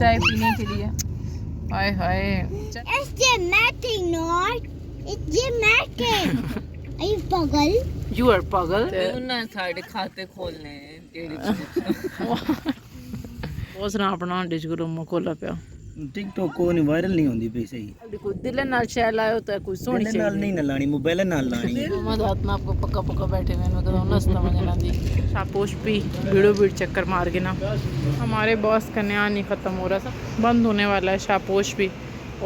चाय पीने के लिए। Hi hi It's dramatic, not. It's dramatic. Are you pagal? You are पागल। ਉਹਨਾਂ ਸਾਡੇ ਖਾਤੇ ਖੋਲਨੇ ਬਹੁਤ ਸਰਾ ਆਪਣਾ ਡਿਸ਼ ਰੂਮ ਖੋਲਾ ਪਿਆ। टिकटॉक को नहीं वायरल नहीं होती पई सही कोई दिल नाल शैल आयो तो कोई सोहनी दिल नाल नहीं लानी मोबाइल नाल लानी मोहम्मद हाथ में आपको पक्का पक्का बैठे हुए मैं कहता हूँ नस्ता मजा ना दी शापोश भी भीड़ो भीड़ चक्कर मार के ना हमारे बॉस का नया नहीं ख़त्म हो रहा था बंद होने वाला है शापोश भी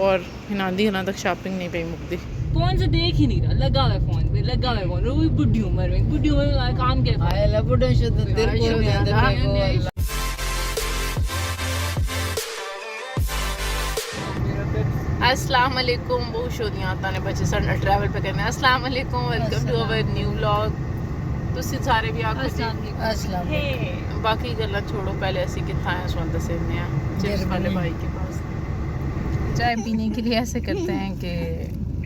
और हिनादी हिना तक शॉपिंग नहीं पई मुक्ति फोन से देख ही नहीं रहा लगा हुआ फोन पे लगा हुआ फोन वो बुढ़ी उम्र में काम क्या आया बुढ़ो शुद्ध देर को अस्सलाम वालेकुम बहुत शोदियां आता ने बच्चे साडा ट्रैवल पे करने अस्सलाम वालेकुम welcome to our new vlog तुसी सारे भी आके अस्सलाम बाकी गल्ला छोड़ो पहले ऐसे कितना है सो दसने हैं चिप्स वाले भाई के पास चाय पीने के लिए ऐसे करते हैं कि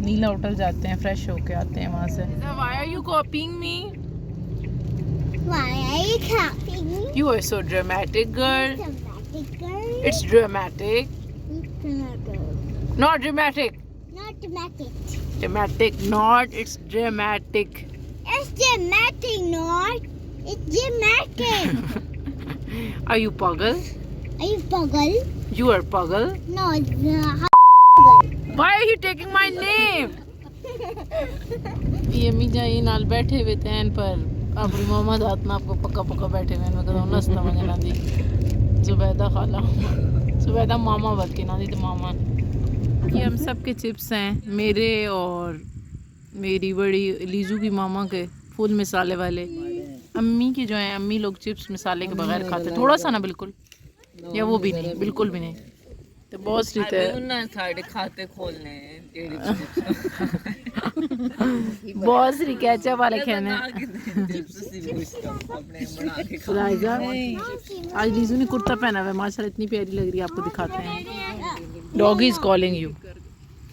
नीला होटल जाते हैं फ्रेश होके आते हैं वहां से why are you copying me Why are you copying me? You are so dramatic girl Dramatic girl. It's dramatic Not dramatic. Not dramatic. Dramatic, not. It's dramatic. It's dramatic, not. It's dramatic. Are you pagal? Are you pagal? You are pagal. No, Why are you taking my name? ये मी जाई नाल बैठे हुए थे पर अपनी मोहम्मद हाथ में आपको पक्का पक्का बैठे हुए मैं कहता हूँ नस्ता मजा ना दी जुबैदा खाला जुबैदा मामा बद के ना दी तो मामा ये हम सब के चिप्स हैं मेरे और मेरी बड़ी लीजू की मामा के फुल मिसाले वाले अम्मी के जो हैं अम्मी लोग चिप्स मिसाले के बगैर खाते थोड़ा सा ना बिल्कुल या वो भी नहीं बिल्कुल भी नहीं तो बहुत स्ट्रिक्ट है ਉਹਨਾਂ ਸਾਡੇ ਖਾਤੇ ਖੋਲਨੇ बहुत सी केचप वाले खाने आज लीजू ने कुर्ता पहना हुआ है माशाल्लाह इतनी प्यारी लग रही है आपको दिखाते हैं डॉगी इज कॉलिंग यू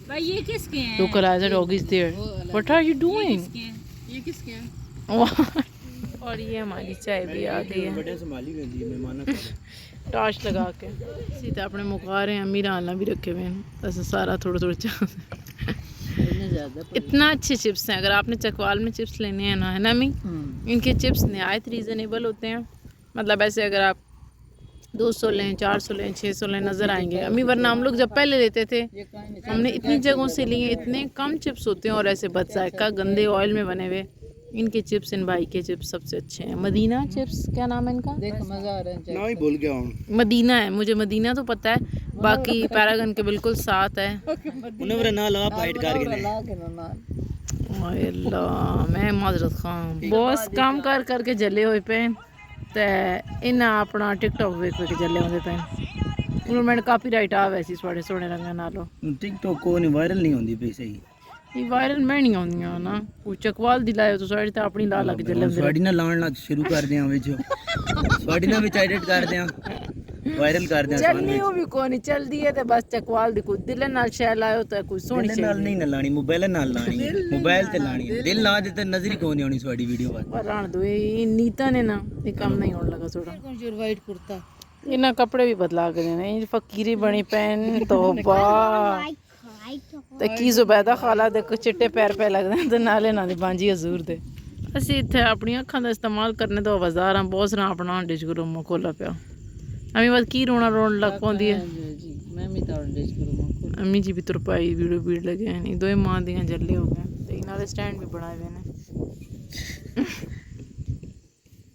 भाई ये किसके हैं look at doggy is there what are you doing ये किसके हैं और ये हमारी चाय भी आ गई है बड़े संभाली वेंदी है मेहमान टार्च लगा के सीधा अपने मुका रहे हैं अम्मी रालना भी रखे हुए हैं ऐसा सारा थोड़ा थोड़ा इतना अच्छे चिप्स हैं अगर आपने चकवाल में चिप्स लेने हैं ना है ना अम्मी इनके चिप्स नहायत रीज़नेबल होते हैं मतलब ऐसे अगर आप 200 लें 400 लें 600 लें नज़र आएंगे अम्मी वरना हम लोग जब पहले लेते थे हमने इतनी जगहों से लिए इतने कम चिप्स होते हैं और ऐसे बदजायका गंदे ऑयल में बने हुए इनके चिप्स इन भाई के चिप्स सबसे अच्छे हैं मदीना चिप्स क्या नाम है इनका देख मजा आ रहा है ना ही भूल गया हूं मदीना है मुझे मदीना तो पता है बाकी पैरागन के बिल्कुल साथ है उन्हें मेरा नाम लगा फाइट करके ओए अल्लाह मैं माजरत खान बॉस काम कर करके जले हुए पे ते इन्हें अपना टिकटॉक वेख वेख जले होंदे पे उन्होंने कॉपीराइट आ वैसी थोड़े सोने रंग नालो टिकटॉक को नहीं वायरल नहीं होती पई सही ये वायरल मैं नहीं आउंदियां ना कोई चकवाल दिलाए तो साड़ी ते अपनी ला लग जले होंदे साड़ी ना लाण ला शुरू कर दियां विच साड़ी ना विच एडिट कर दियां वायरल कर दियां चलनी हो भी कोनी चलदी है ते बस चकवाल दी कोई दिल नाल शैल आयो तो कोई सोहनी दिल नाल नहीं लानी मोबाइल नाल लानी मोबाइल ते लानी दिल ला दे ते नजर ही कोनी आनी साड़ी वीडियो पर पर राण दो ये नीता ने ना ये काम नहीं होने लगा थोड़ा वाइट कुर्ता इन्हें कपड़े भी बदला के देने ये फकीरी बनी पहन तो वाह ਤੇ ਕੀ ਜ਼ੁਬੈਦਾ ਖਾਲਾ ਦੇ ਚਿੱਟੇ ਪੈਰ ਪੈ ਲੱਗਦੇ ਤੇ ਨਾਲੇ ਨਾਲ ਦੀ ਬਾਂਜੀ ਹਜ਼ੂਰ ਦੇ ਅਸੀਂ ਇੱਥੇ ਆਪਣੀਆਂ ਅੱਖਾਂ ਦਾ ਇਸਤੇਮਾਲ ਕਰਨੇ ਤੋਂ ਆਵਾਜ਼ਾਰ ਹਾਂ ਬਹੁਤ ਸਾਰਾ ਆਪਣਾ ਡਿਸ਼ ਰੂਮ ਖੋਲਾ ਪਿਆ ਅਮੀ ਬਾਅਦ ਕੀ ਰੋਣ ਲੱਗ ਪਉਂਦੀ ਹੈ जी मैं भी तो डिश करूंगा अम्मी जी भी तुरपाई वीडियो भीड़ लगे हैं नहीं दो मां दियां जल्ले हो गए ते नाले स्टैंड भी बनाए हुए ने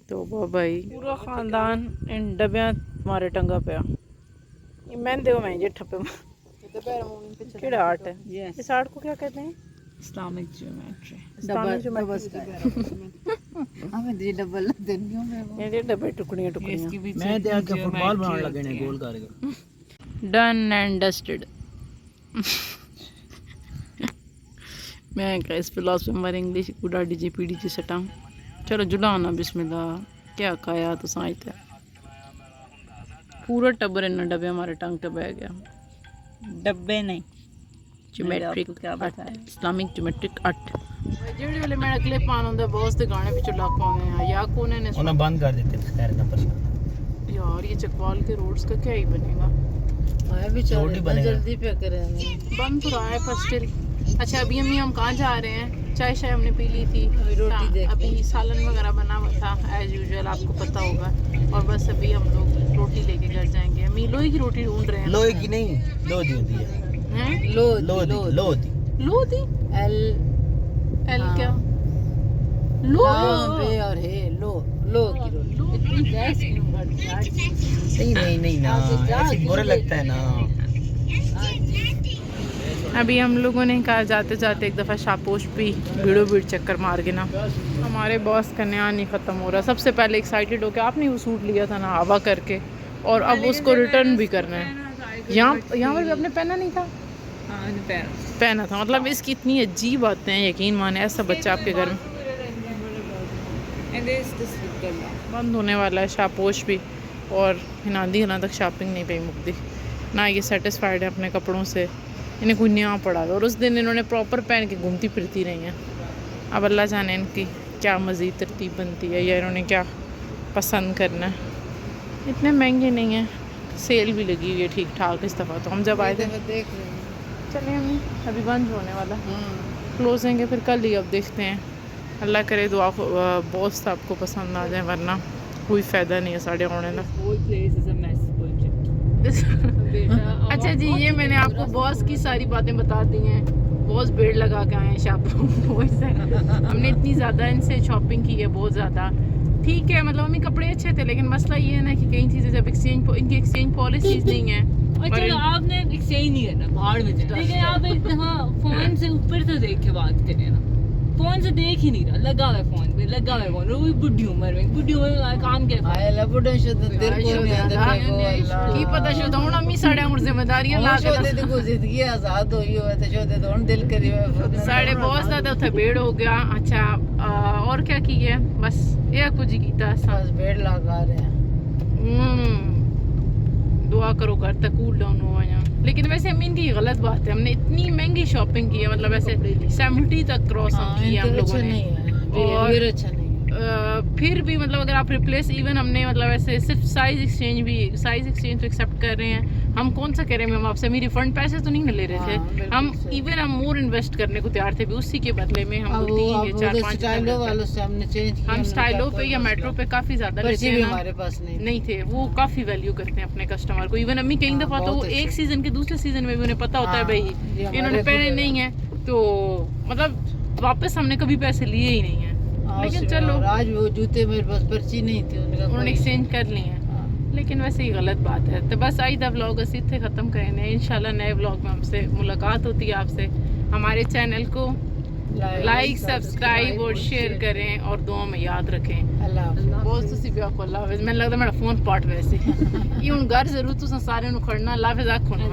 तो भाई पूरा खानदान इन डब्बियां मारे टंगा पिया ये महंदे हो मैं जे ठप्पे केड़ा आर्ट है इस आर्ट को क्या कहते हैं इस्लामिक ज्योमेट्री इस्लामिक ज्योमेट्री हमें दे डबल दिन क्यों मैं ये डब्बे टुकड़ियां मैं ते आके फुटबॉल बनाने लगे ने गोल करके डन एंड डस्टेड मैं का इस फिलोसफी हमारे इंग्लिश गुडा डीजे पीडी जी सटा चलो जुलाना बिस्मिल्लाह क्या खाया तो साइट है पूरा टब्बर इन डब्बे हमारे टंग पे बह गया डब्बे नहीं ज्योमेट्रिक क्या बताया इस्लामिक ज्योमेट्रिक 8 ਜਿਹੜੇ ਵੇਲੇ ਮੈਂ ਕਲਿੱਪ ਆਨ ਹੁੰਦਾ ਬੌਸ ਦੇ ਗਾਣੇ ਵਿੱਚ ਲੱਗ ਪਾਉਂਦੇ ਆ या कोने ने उन्हें बंद कर देते खैर ना पर यार ये चकवाल के रोड्स का क्या ही बनेगा अभी रोटी बनेगा। जल्दी पे करें बन तो रहा है पर स्टिल। अच्छा अभी अम्मी हम कहाँ जा रहे हैं? चाय शाय हमने पी ली थी, अभी रोटी देखते अभी सालन वगैरह बना हुआ था एज यूजुअल, आपको पता होगा। और बस अभी हम लोग रोटी लेके घर जाएंगे। अम्मी लोहे की रोटी ढूंढ रहे हैं। लोहे की नहीं, लोधी होती है। हैं? लोधी लोधी। लोधी? एल एल हाँ। क्या? लो बे और हे लो की रोटी। इतनी गैस क्यों बढ़ती है आज? नहीं ना, ऐसे बुरा लगता है ना। अभी हम लोगों ने कहा जाते जाते एक दफ़ा शापोश भी भीड़ो भीड़ चक्कर मार के ना, हमारे बॉस का नया नहीं ख़त्म हो रहा। सबसे पहले एक्साइटेड होकर आपने वो सूट लिया था ना हवा करके, और अब उसको रिटर्न भी करना है। यहाँ पर भी आपने पहना नहीं था? पहना था। मतलब इसकी इतनी अजीब बातें हैं, यकीन माने ऐसा बच्चा आपके घर में। बंद होने वाला है शापोश भी, और हिनादी हना तक शॉपिंग नहीं पई मुक्ति ना। ये सेटिस्फाइड है अपने कपड़ों से, इन्हें कोई नया पड़ा है। और उस दिन इन्होंने प्रॉपर पहन के घूमती फिरती रही हैं। अब अल्लाह जाने इनकी क्या मज़ीद तरतीब बनती है या इन्होंने क्या पसंद करना है। इतने महंगे नहीं हैं, सेल भी लगी हुई है ठीक ठाक इस दफ़ा। तो हम जब आए थे देख रहे हैं। चले हम अभी बंद होने वाला, क्लोजिंग है फिर कल ही। अब देखते हैं, अल्लाह करे दुआ बॉस आपको पसंद आ जाए, वरना कोई फ़ायदा नहीं है साढ़े होने का। अच्छा जी, ये मैंने आपको बॉस की सारी बातें बता दी हैं। बॉस भीड़ लगा के आए हैं शॉपिंग से। हमने इतनी ज़्यादा इनसे शॉपिंग की है, बहुत ज़्यादा। ठीक है, मतलब हमें कपड़े अच्छे थे, लेकिन मसला ये है ना कि कई चीज़ें जब इनकी एक्सचेंज पॉलिसीज नहीं है। अच्छा आपने एक्सचेंज नहीं करना, भाड़ में जाना। लेकिन आप एक फोन से ऊपर से देख के बात करें ना, फोन से देख ही नहीं रहा, लगा हुआ फोन पे, लगा हुआ फोन। वो बुढ़ी उम्र में काम क्या आयला बुढ़ा शुद्ध तेरे को नहीं आंदा पे की पता शुद्ध हुन अम्मी साढ़े उम्र जिम्मेदारियां ला के शुद्ध को जिंदगी आजाद होई होवे ते शुद्ध तो हुन दिल करी होवे साढ़े बहुत ज्यादा उथे भीड़ हो गया। अच्छा और क्या की है, बस ये कुछ ही कीता बस भीड़ लगा रहे हैं। दुआ करो घर तक कूल डाउन हो जाए। लेकिन वैसे अम्मी इनकी गलत बात है, हमने इतनी महंगी शॉपिंग की है, मतलब ऐसे 70 तक क्रॉस किया हम लोगों ने। और अच्छा नहीं फिर भी मतलब अगर आप रिप्लेस इवन हमने मतलब ऐसे सिर्फ साइज एक्सचेंज तो एक्सेप्ट कर रहे हैं। हम कौन सा कह रहे हैं, हम आपसे मेरी रिफंड पैसे तो नहीं ले रहे थे। हम इवन हम मोर इन्वेस्ट करने को तैयार थे भी, उसी के बदले में हम 3 या 4-5 स्टाइलो वालों से हमने चेंज किया। हम स्टाइलो पे या मेट्रो पे काफी ज्यादा लेते हैं, हमारे पास नहीं थे। वो काफी वैल्यू करते हैं अपने कस्टमर को। इवन अम्मी कई दफा तो एक सीजन के दूसरे सीजन में भी उन्हें पता होता है भाई इन्होंने पहने नहीं है, तो मतलब वापस हमने कभी पैसे लिए ही नहीं है। लेकिन चलो आज वो जूते मेरे पास पर्ची नहीं थी, उन्होंने एक्सचेंज कर ली है। लेकिन वैसे ही गलत बात है। तो बस आई दा व्लॉग अस इतने ख़त्म करें। इंशाल्लाह नए व्लॉग में हमसे मुलाकात होती है आपसे। हमारे चैनल को लाइक सब्सक्राइब और शेयर करें और दुआ में याद रखें। अल्लाह बहुत तुसी भी आखो अल्लाह हाफिज़। मैंने लगता मेरा फोन पाट वैसे ये हुन घर जरूर तुसा सारे नु खड़ना। अल्लाह हाफिज़ आखो ना।